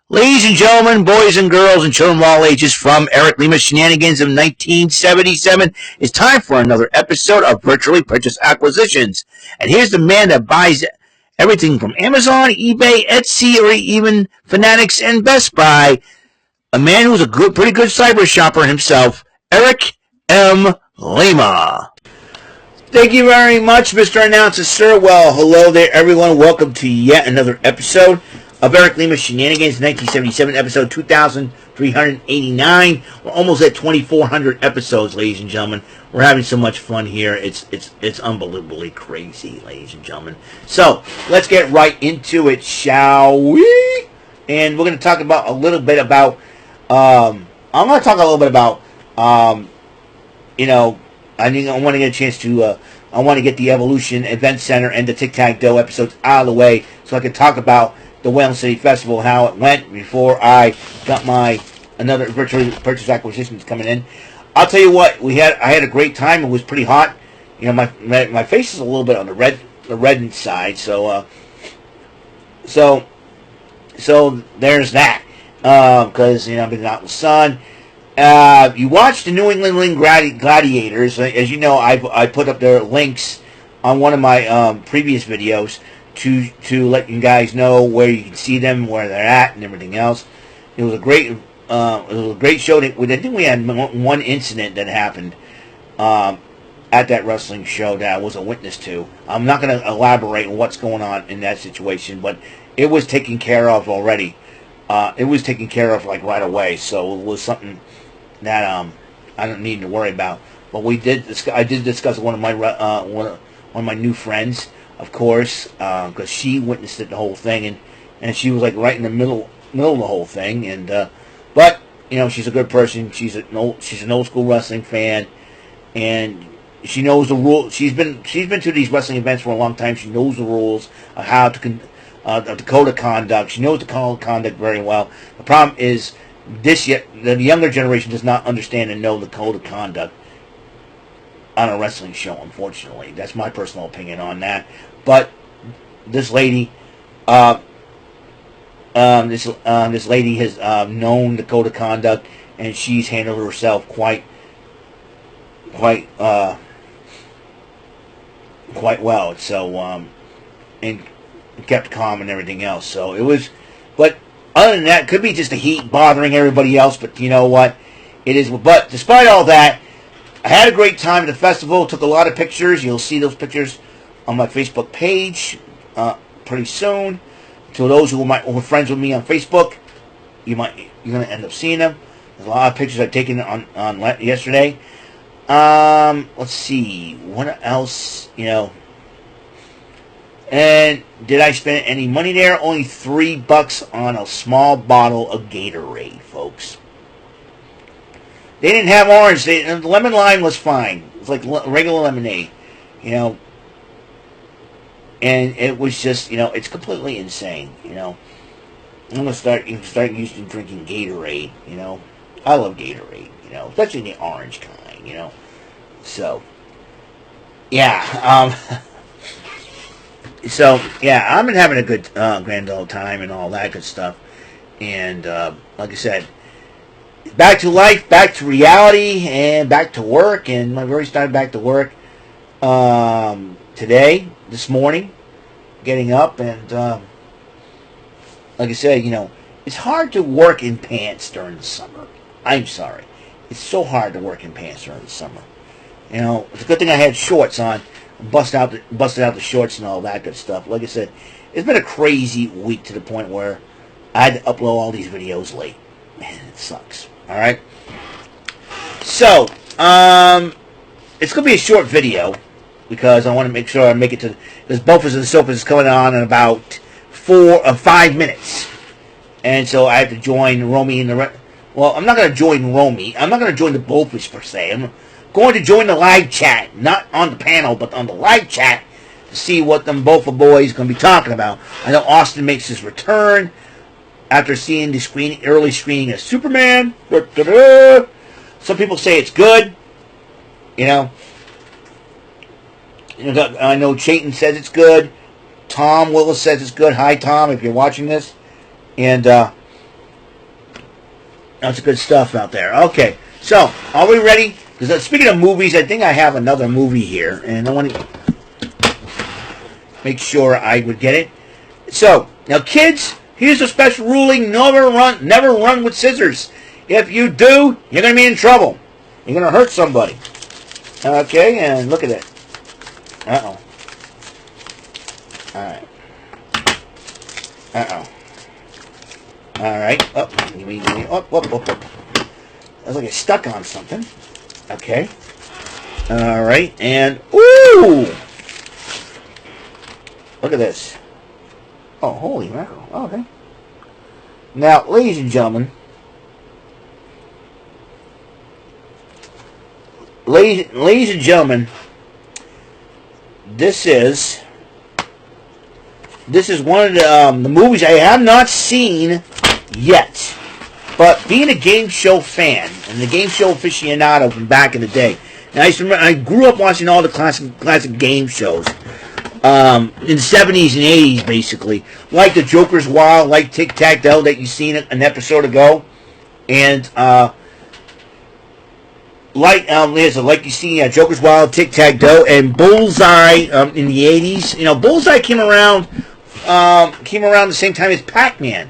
Ladies and gentlemen, boys and girls, and children of all ages, from Eric Lima Shenanigans of 1977, it's time for another episode of Virtually Purchased Acquisitions. And here's the man that buys everything from Amazon, eBay, Etsy, or even Fanatics and Best Buy. A man who's a pretty good cyber shopper himself, Eric M. Lima. Thank you very much, Mr. Announcer, sir. Well, hello there, everyone. Welcome to yet another episode of Eric Lima Shenanigans, 1977, episode 2389. We're almost at 2,400 episodes, ladies and gentlemen. We're having so much fun here. It's unbelievably crazy, ladies and gentlemen. So, let's get right into it, shall we? And we're going to talk about a little bit about, I'm going to talk a little bit about, I think I want to get a chance to, I want to get the Evolution Event Center and the Tic-Tac-Toe episodes out of the way so I can talk about the Whalen City Festival, how it went before I got my another virtually purchase acquisitions coming in. I'll tell you what, I had a great time. It was pretty hot. You know, my face is a little bit on the reddened side, so there's that. Because I've been out in the sun. You watched the New England Gladiators. As you know, I put up their links on one of my previous videos to let you guys know where you can see them, where they're at, and everything else. It was a great show. I think we had one incident that happened at that wrestling show that I was a witness to. I'm not going to elaborate on what's going on in that situation, but it was taken care of already. It was taken care of like right away, so it was something that I don't need to worry about. But I did discuss one of my new friends, of course, because she witnessed it, the whole thing, and she was like right in the middle of the whole thing. And but she's a good person. She's an old school wrestling fan, and she knows the rules. She's been to these wrestling events for a long time. She knows the rules of how to the code of conduct. She knows the code of conduct very well. The problem is the younger generation does not understand and know the code of conduct on a wrestling show, unfortunately. That's my personal opinion on that. But this lady, this lady has known the code of conduct, and she's handled herself quite well. So, and kept calm and everything else. So it was, but other than that, it could be just the heat bothering everybody else. But you know what, it is. But despite all that, I had a great time at the festival. Took a lot of pictures. You'll see those pictures on my Facebook page pretty soon. To those who are friends with me on Facebook, you're gonna end up seeing them. There's a lot of pictures I've taken on yesterday. Let's see what else. And did I spend any money there? Only $3 on a small bottle of Gatorade, folks. They didn't have orange. The lemon lime was fine. It was like regular lemonade, And it was just, it's completely insane, I'm gonna start used to drinking Gatorade, I love Gatorade, especially the orange kind, So, yeah, So, yeah, I've been having a good grand old time and all that good stuff. And, like I said, back to life, back to reality, and back to work. And I've already started back to work this morning, getting up. And, like I said, it's hard to work in pants during the summer. I'm sorry. It's so hard to work in pants during the summer. It's a good thing I had shorts on. Busted out the shorts and all that good stuff. Like I said, it's been a crazy week to the point where I had to upload all these videos late. Man, it sucks. All right. So, it's gonna be a short video because I want to make sure I make it to, because Buffers and Sofas is coming on in about 5 minutes, and so I have to join Romy in the. Well, I'm not gonna join Romy. I'm not gonna join the Buffers per se. I'm going to join the live chat, not on the panel, but on the live chat to see what them both boys going to be talking about. I know Austin makes his return after seeing the early screening of Superman. Some people say it's good. I know Chayton says it's good. Tom Willis says it's good. Hi, Tom, if you're watching this. And Lots of good stuff out there. Okay, so are we ready? Because speaking of movies, I think I have another movie here, and I want to make sure I would get it. So now, kids, here's a special ruling: never run with scissors. If you do, you're going to be in trouble. You're going to hurt somebody. Okay, and look at that. Uh-oh. All right. Uh-oh. All right. Oh, give me. Up. Looks like it's stuck on something. Okay. All right, and ooh! Look at this. Oh, holy mackerel. Oh, okay. Now, ladies and gentlemen, ladies and gentlemen, this is one of the movies I have not seen yet. But being a game show fan and the game show aficionado from back in the day, now I grew up watching all the classic game shows in the 70s and 80s, basically, like the Joker's Wild, like Tic Tac Toe that you seen an episode ago, and like you see Joker's Wild, Tic Tac Toe, and Bullseye in the 80s. You know, Bullseye came around the same time as Pac-Man.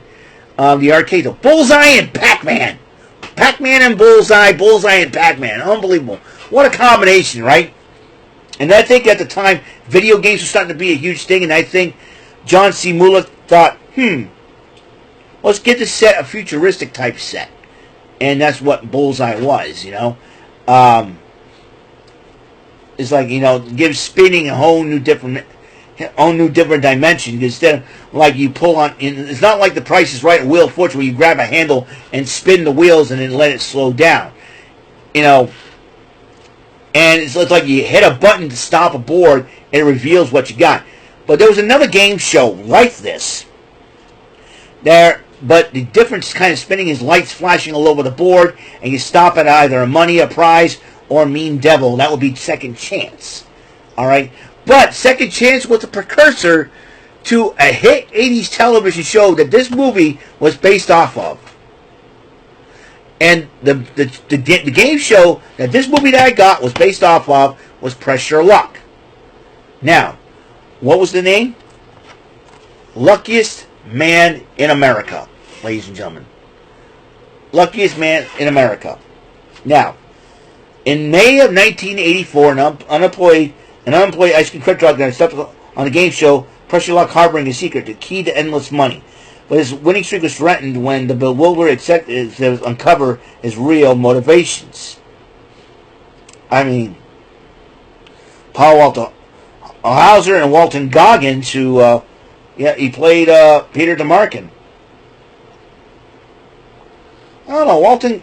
The arcade. Bullseye and Pac-Man. Pac-Man and Bullseye. Bullseye and Pac-Man. Unbelievable. What a combination, right? And I think at the time, video games were starting to be a huge thing, and I think John C. Mueller thought, let's get this set a futuristic type set. And that's what Bullseye was, you know. It's like, you know, give spinning a whole new different dimension, instead of like you pull on. It's not like The Price is Right or Wheel of Fortune where you grab a handle and spin the wheels and then let it slow down, you know. And it's like you hit a button to stop a board and it reveals what you got. But there was another game show like this but the difference kind of spinning is lights flashing all over the board, and you stop at either a money, a prize, or a mean devil. That would be Second Chance. All right. But Second Chance was a precursor to a hit 80s television show that this movie was based off of. And the game show that this movie that I got was based off of was Press Your Luck. Now, what was the name? Luckiest Man in America, ladies and gentlemen. Luckiest Man in America. Now, in May of 1984, an unemployed ice cream truck guy stepped on a game show, Press Your Luck, harboring a secret, the key to endless money. But his winning streak was threatened when the bewildered executives uncover his real motivations. I mean, Paul Walter Hauser and Walton Goggins, who, he played Peter DeMarkin. I don't know, Walton.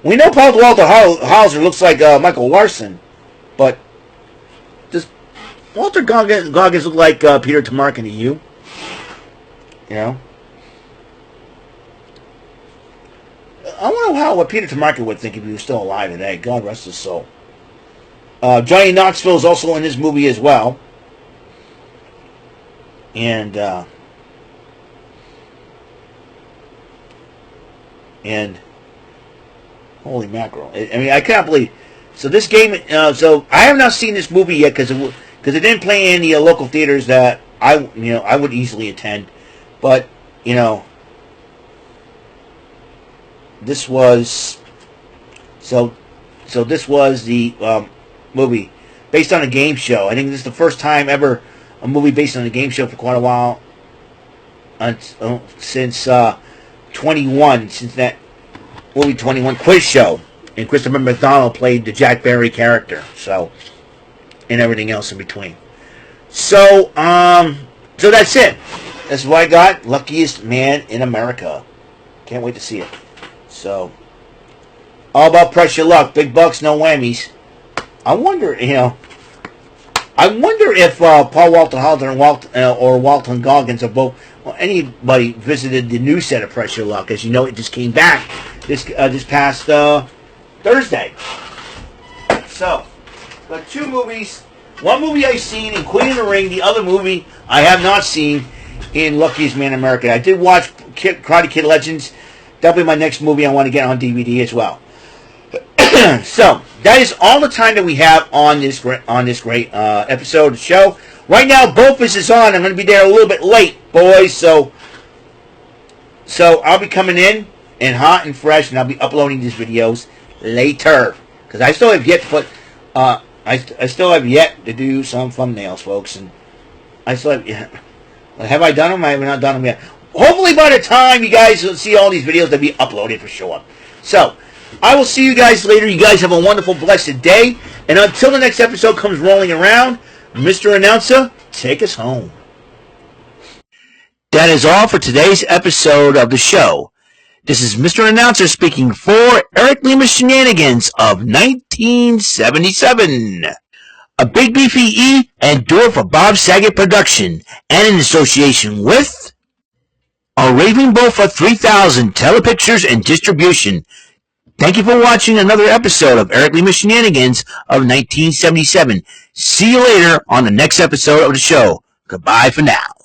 We know Paul Walter Hauser looks like Michael Larson, but does Walter Goggins look like Peter DeMarkin to you? You know? I wonder what Peter DeMarco would think if he was still alive today. God rest his soul. Johnny Knoxville is also in this movie as well. And holy mackerel. I mean, I can't believe. So this game, so I have not seen this movie yet because it didn't play in the local theaters that I would easily attend. But, this was this was the movie based on a game show. I think this is the first time ever a movie based on a game show for quite a while, since 21, since that movie 21 quiz show, and Christopher McDonald played the Jack Barry character, so, and everything else in between. So that's it. That's what I got. Luckiest Man in America. Can't wait to see it. So, all about Press Your Luck. Big bucks, no whammies. I wonder if Paul Walter Hauser or Walton Goggins or both, anybody visited the new set of Press Your Luck. As you know, it just came back this past Thursday. So, got two movies. One movie I've seen in Queen of the Ring. The other movie I have not seen in Luckiest Man in America. I did watch Karate Kid Legends. definitely my next movie I want to get on DVD as well. So that is all the time that we have on this great episode of the show. Right now, Bofus is on. I'm going to be there a little bit late, boys. So I'll be coming in and hot and fresh, and I'll be uploading these videos later because I still have yet to put. I still have yet to do some thumbnails, folks, and I still have I done them? I have not done them yet. Hopefully, by the time you guys will see all these videos, they'll be uploaded for sure. So, I will see you guys later. You guys have a wonderful, blessed day. And until the next episode comes rolling around, Mr. Announcer, take us home. That is all for today's episode of the show. This is Mr. Announcer speaking for Eric Lima Shenanigans of 1977. A Big Beefy E and Do It for Bob Saget production, and in association with a Raving Bull for 3000 Telepictures and Distribution. Thank you for watching another episode of Eric Lima Shenanigans of 1977. See you later on the next episode of the show. Goodbye for now.